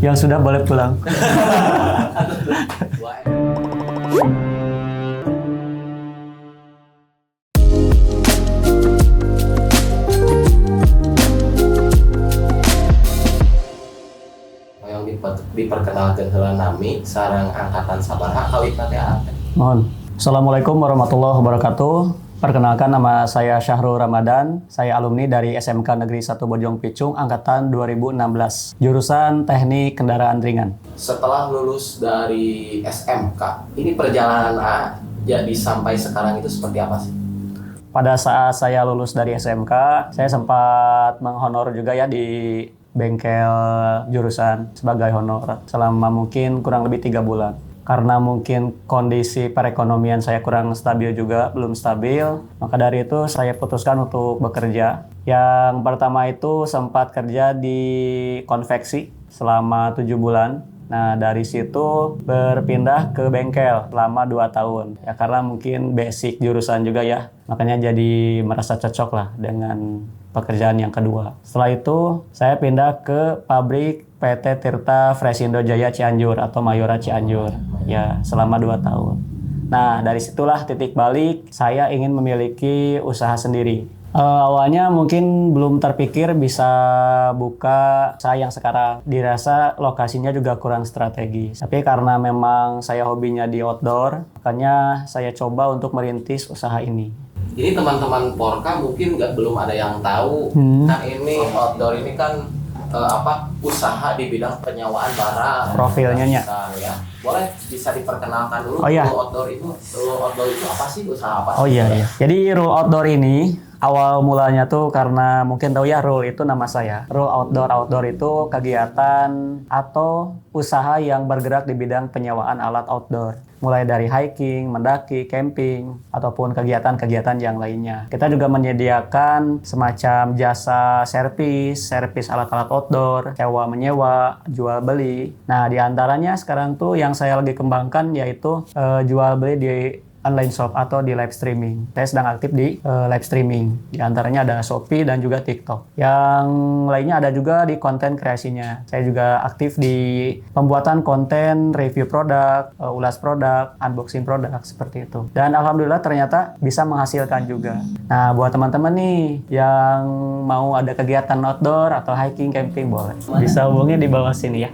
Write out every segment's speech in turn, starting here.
Yang sudah boleh pulang. Yang diperkenalkan heula nami sareng angkatan sabaraha kawitna teh ate. Mohon. Assalamualaikum warahmatullahi wabarakatuh. Perkenalkan, nama saya Syahrul Ramadan. Saya alumni dari SMK Negeri 1 Bojong Picung angkatan 2016. Jurusan Teknik Kendaraan Ringan. Setelah lulus dari SMK, ini perjalanan jadi sampai sekarang itu seperti apa sih? Pada saat saya lulus dari SMK, saya sempat menghonor juga ya di bengkel jurusan sebagai honor selama mungkin kurang lebih 3 bulan. Karena mungkin kondisi perekonomian saya kurang stabil juga, belum stabil, maka dari itu saya putuskan untuk bekerja. Yang pertama itu sempat kerja di konveksi selama 7 bulan. Nah, dari situ berpindah ke bengkel selama 2 tahun. Ya karena mungkin basic jurusan juga ya, makanya jadi merasa cocok lah dengan pekerjaan yang kedua. Setelah itu, saya pindah ke pabrik PT Tirta Fresindo Jaya Cianjur atau Mayora Cianjur. Ya, selama 2 tahun. Nah, dari situlah titik balik saya ingin memiliki usaha sendiri. Awalnya mungkin belum terpikir bisa buka usaha yang sekarang. Dirasa lokasinya juga kurang strategis. Tapi karena memang saya hobinya di outdoor, makanya saya coba untuk merintis usaha ini. Ini teman-teman Porka mungkin belum ada yang tahu. Kan ini outdoor ini kan usaha di bidang penyewaan barang. Profilnya ya. Ya. Boleh bisa diperkenalkan dulu. Oh iya. Rule outdoor itu apa sih? Usaha apa sih? Oh iya iya. Jadi Rule Outdoor ini awal mulanya tuh karena mungkin tahu ya, Rule itu nama saya. Rule Outdoor itu kegiatan atau usaha yang bergerak di bidang penyewaan alat outdoor. Mulai dari hiking, mendaki, camping, ataupun kegiatan-kegiatan yang lainnya. Kita juga menyediakan semacam jasa servis alat-alat outdoor, sewa menyewa, jual beli. Nah, di antaranya sekarang tuh yang saya lagi kembangkan yaitu jual beli di online shop atau di live streaming. Saya sedang aktif di live streaming. Di antaranya ada Shopee dan juga TikTok. Yang lainnya ada juga di konten kreasinya. Saya juga aktif di pembuatan konten review produk, ulas produk, unboxing produk seperti itu. Dan alhamdulillah ternyata bisa menghasilkan juga. Nah, buat teman-teman nih yang mau ada kegiatan outdoor atau hiking, camping boleh. Bisa hubungi di bawah sini ya.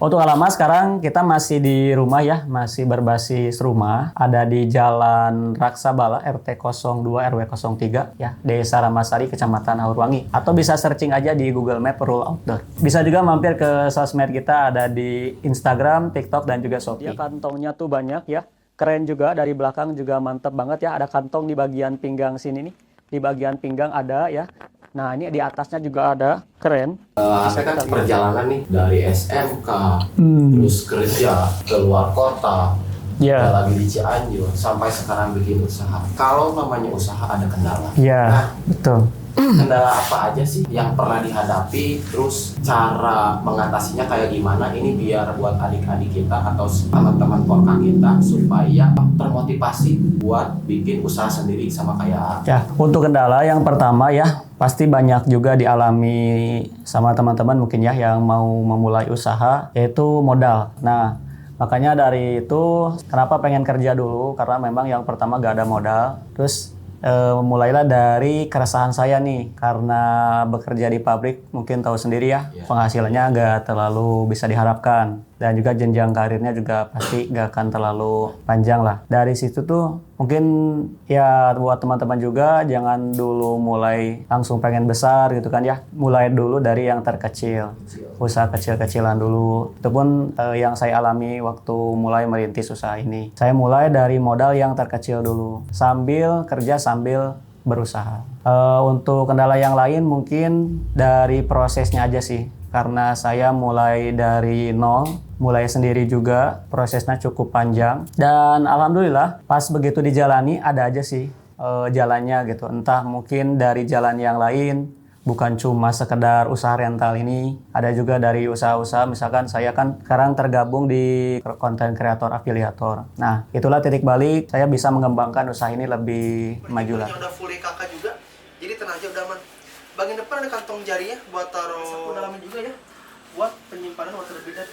Untuk alamat sekarang kita masih di rumah ya, masih berbasis rumah. Ada di Jalan Raksabala RT 02 RW 03 ya, Desa Ramasari, Kecamatan Haurwangi. Atau bisa searching aja di Google Map Rule Outdoor. Bisa juga mampir ke sosmed kita, ada di Instagram, TikTok, dan juga Shopee. Ya, kantongnya tuh banyak ya. Keren juga, dari belakang juga mantep banget ya. Ada kantong di bagian pinggang sini nih. Di bagian pinggang ada ya. Nah, ini di atasnya juga ada, keren. Saya kan perjalanan nih dari SMK, terus kerja ke luar kota, lagi di Cianjur, sampai sekarang bikin usaha. Kalau namanya usaha ada kendala. Iya, betul. Kendala apa aja sih yang pernah dihadapi, terus cara mengatasinya kayak gimana? Ini biar buat adik-adik kita atau teman-teman Porka kita supaya termotivasi buat bikin usaha sendiri sama kayak. Ya, untuk kendala yang pertama ya, pasti banyak juga dialami sama teman-teman mungkin ya yang mau memulai usaha, yaitu modal. Nah, makanya dari itu kenapa pengen kerja dulu, karena memang yang pertama gak ada modal. Terus mulailah dari keresahan saya nih, karena bekerja di pabrik mungkin tahu sendiri ya, penghasilannya gak terlalu bisa diharapkan. Dan juga jenjang karirnya juga pasti gak akan terlalu panjang lah. Dari situ tuh mungkin ya buat teman-teman juga jangan dulu mulai langsung pengen besar gitu kan ya. Mulai dulu dari yang terkecil. Usaha kecil-kecilan dulu. Itu pun yang saya alami waktu mulai merintis usaha ini. Saya mulai dari modal yang terkecil dulu. Sambil kerja sambil berusaha. Untuk kendala yang lain mungkin dari prosesnya aja sih. Karena saya mulai dari nol, mulai sendiri juga, prosesnya cukup panjang. Dan alhamdulillah pas begitu dijalani ada aja sih jalannya gitu. Entah mungkin dari jalan yang lain, bukan cuma sekedar usaha rental ini, ada juga dari usaha-usaha, misalkan saya kan sekarang tergabung di konten kreator afiliator. Nah, itulah titik balik saya bisa mengembangkan usaha ini lebih maju lah. Udah full kakak juga, jadi tenang aja udah aman. Bagian depan ada kantong jari ya buat taruh. Sapu dalaman juga ya. buat penyimpanan water bidder.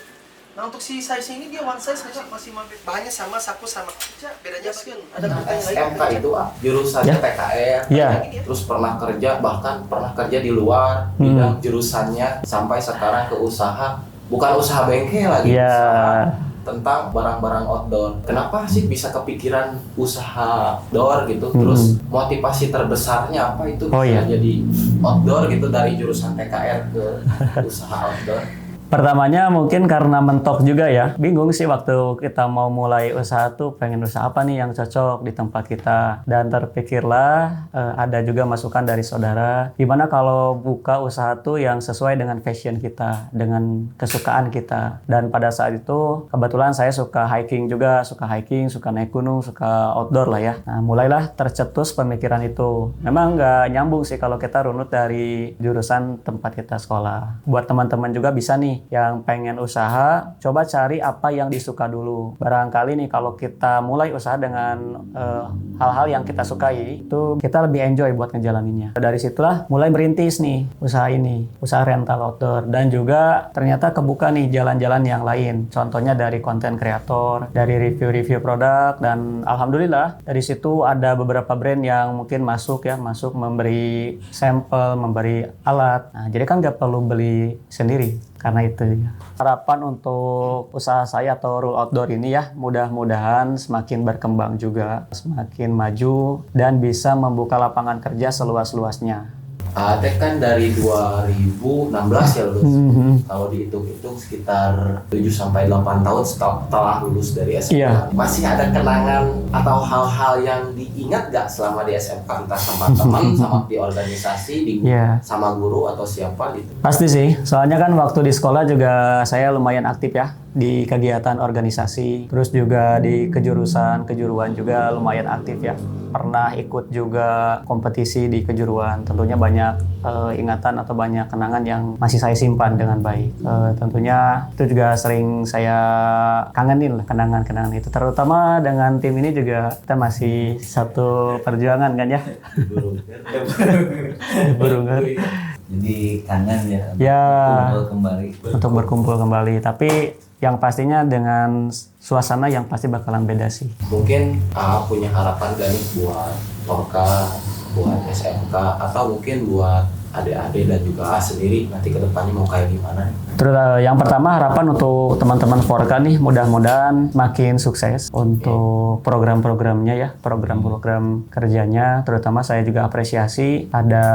Nah untuk si size ini dia one size masih bahannya sama, saku sama. Bedanya sih ada yang SMK lain. itu jurusannya Ya. TKR, Ya. terus pernah kerja, bahkan pernah kerja di luar bidang jurusannya sampai sekarang ke usaha, bukan usaha bengkel lagi, Ya. usaha tentang barang-barang outdoor. Kenapa sih bisa kepikiran usaha outdoor gitu? Terus motivasi terbesarnya apa itu Oh, bisa iya. jadi outdoor gitu dari jurusan TKR ke usaha outdoor? Pertamanya mungkin karena mentok juga ya. Bingung sih waktu kita mau mulai usaha tuh pengen usaha apa nih yang cocok di tempat kita. Dan terpikirlah ada juga masukan dari saudara. Gimana kalau buka usaha tuh yang sesuai dengan passion kita, dengan kesukaan kita. Dan pada saat itu kebetulan saya suka hiking juga, suka naik gunung, suka outdoor lah ya. Nah mulailah tercetus pemikiran itu. Memang nggak nyambung sih kalau kita runut dari jurusan tempat kita sekolah. Buat teman-teman juga bisa nih yang pengen usaha, coba cari apa yang disuka dulu. Barangkali nih kalau kita mulai usaha dengan hal-hal yang kita sukai, itu kita lebih enjoy buat ngejalaninnya. Dari situlah mulai merintis nih usaha ini, usaha rental outdoor. Dan juga ternyata kebuka nih jalan-jalan yang lain. Contohnya dari konten kreator, dari review-review produk, dan alhamdulillah dari situ ada beberapa brand yang mungkin masuk memberi sampel, memberi alat. Nah, jadi kan nggak perlu beli sendiri. Karena itu ya. Harapan untuk usaha saya atau Rule Outdoor ini ya, mudah-mudahan semakin berkembang juga, semakin maju dan bisa membuka lapangan kerja seluas-luasnya. Teh kan dari 2016 ya lulus. Kalau dihitung-hitung sekitar 7-8 tahun setelah lulus dari SMK. Iya. Masih ada kenangan atau hal-hal yang diingat gak selama di SMK, entah sama teman, sama di organisasi, Iya. sama guru atau siapa gitu? Pasti sih, soalnya kan waktu di sekolah juga saya lumayan aktif ya di kegiatan organisasi, terus juga di kejuruan juga lumayan aktif ya. Pernah ikut juga kompetisi di kejuruan, tentunya banyak ingatan atau banyak kenangan yang masih saya simpan dengan baik. Tentunya itu juga sering saya kangenin lah kenangan-kenangan itu, terutama dengan tim ini juga kita masih satu perjuangan kan ya. Burungan. Jadi kangen ya, Ya. kumpul kembali. Untuk berkumpul kembali, tapi yang pastinya dengan suasana yang pasti bakalan beda sih. Mungkin punya harapan gak nih buat Torka, buat SMK, atau mungkin buat adik-adik dan juga sendiri nanti ke depannya mau kayak gimana? Terus yang pertama harapan untuk teman-teman Forka nih mudah-mudahan makin sukses untuk program-programnya ya, program-program kerjanya. Terutama saya juga apresiasi ada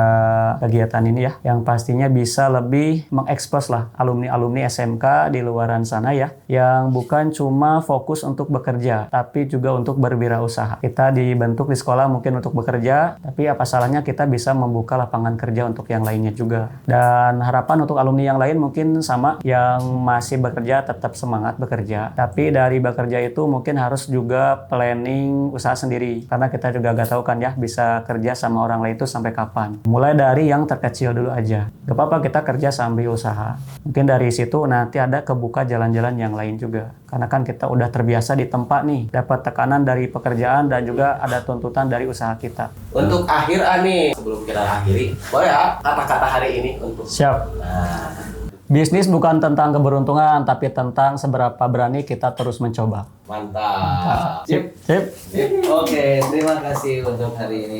kegiatan ini ya, yang pastinya bisa lebih mengekspos lah alumni-alumni SMK di luaran sana ya, yang bukan cuma fokus untuk bekerja, tapi juga untuk berwirausaha. Kita dibentuk di sekolah mungkin untuk bekerja, tapi apa salahnya kita bisa membuka lapangan kerja untuk yang lainnya juga. Dan harapan untuk alumni yang lain mungkin sama, yang masih bekerja tetap semangat bekerja, tapi dari bekerja itu mungkin harus juga planning usaha sendiri, karena kita juga gak tahu kan ya bisa kerja sama orang lain itu sampai kapan. Mulai dari yang terkecil dulu aja, gak apa-apa kita kerja sambil usaha, mungkin dari situ nanti ada kebuka jalan-jalan yang lain juga, karena kan kita udah terbiasa di tempat nih, dapat tekanan dari pekerjaan dan juga ada tuntutan dari usaha kita. Untuk akhir Ani, sebelum kita akhiri, boleh ya kata-kata hari ini untuk Siap. nah, Bisnis bukan tentang keberuntungan, tapi tentang seberapa berani kita terus mencoba. mantap. Sip. Oke, terima kasih untuk hari ini.